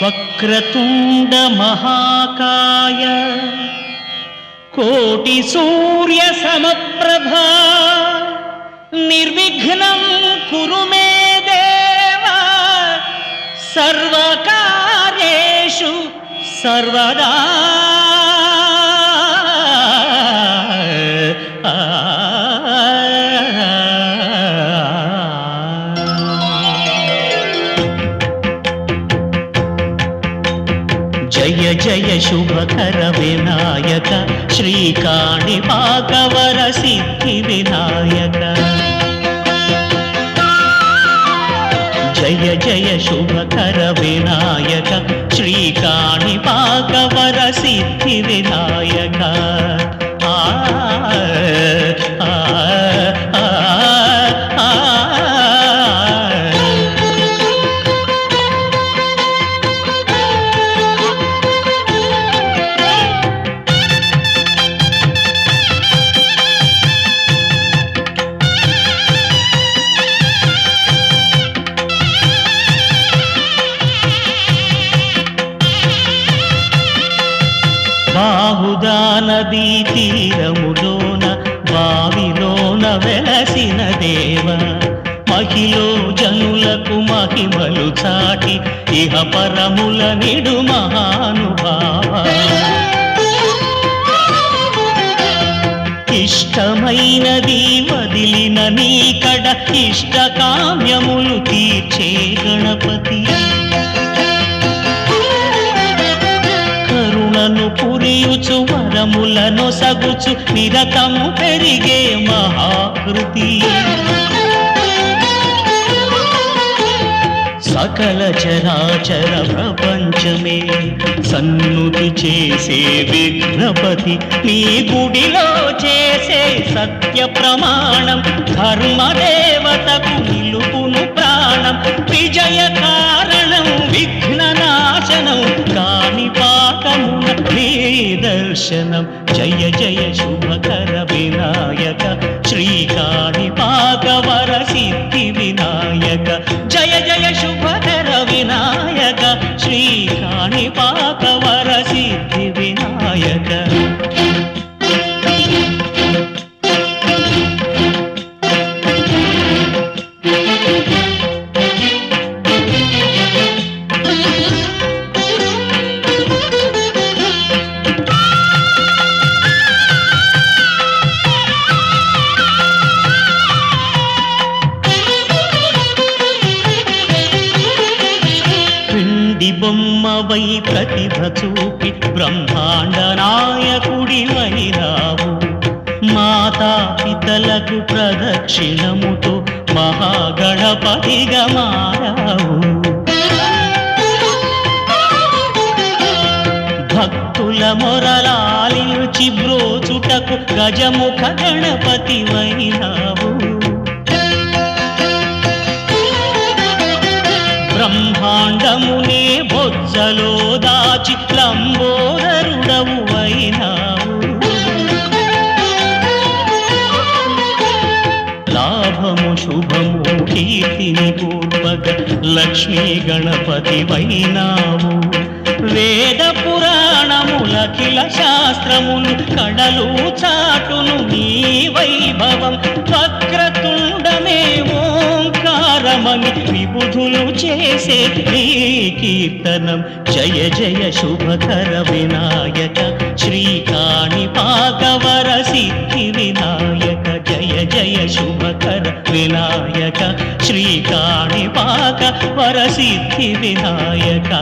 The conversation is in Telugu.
వక్రతుండ మహాకాయ కోటి సూర్య సమప్రభా నిర్విఘ్నం కురు మే దేవ సర్వకార్యేషు సర్వదా. జయ జయ శుభకర వినాయక శ్రీకాణిపాకవర సిద్ధి వినాయక. జయ జయ శుభకర వినాయక శ్రీకాణిపాకవర సిద్ధి వినాయక. ఆ ఆ ఆ ఆ బాహుదా నదీ తీరములోన బావిలోన వెలసిన దేవ మహిలో జనులకు మహిమలు చాటి ఇహ పరముల నిడు మహానుభావ. ఇష్టమైనది వదిలిన నీకడ ఇష్ట కామ్యములు తీర్చే గణపతి. కరుణను పురియుచు వరములను సగుచు నిరతము పెరిగే మహాకృతి. సకల చరాచర ప్రపంచమే సన్నుతి చేసే విఘ్నపతి. నీ గుడిలో చేసే సత్య ప్రమాణం ధర్మదేవతకు నిలుపును ప్రాణం. విజయ కారణం విఘ్న నాశనం కాణిపాకమున నీ దర్శనం. జయ జయ శుభకర వినాయక శ్రీకాణిపాకవర సిద్ధి వినాయక. జయ జయ శుభకర వినాయక శ్రీకాణిపాకవర సిద్ధి వినాయక. బొమ్మవై ప్రతిభ చూపి బ్రహ్మాండ నాయకుడివైనావు. మాతా పితలకు ప్రదక్షిణముతో మహాగణపతిగా మారావు. భక్తుల మొరలాలించి బ్రోచుటకు గజముఖ గణపతివైనావు. బ్రహ్మాండమునే బొజ్జలో దాచి లంబోదరుడవు అయినావు. లాభము శుభము కీర్తిని పూర్వక లక్ష్మీ గణపతి వైనావు. వేద పురాణములఖిల శాస్త్రములు కడలు చాటును నీ వైభవం. వక్రతుండమే ఓంకారమని విబుధులు చేసే నీ కీర్తనం. జయ జయ శుభకర వినాయక శ్రీకాణిపాకవర సిద్ధి వినాయక. జయ జయ శుభకర వినాయక శ్రీకాణిపాకవర సిద్ధి వినాయక.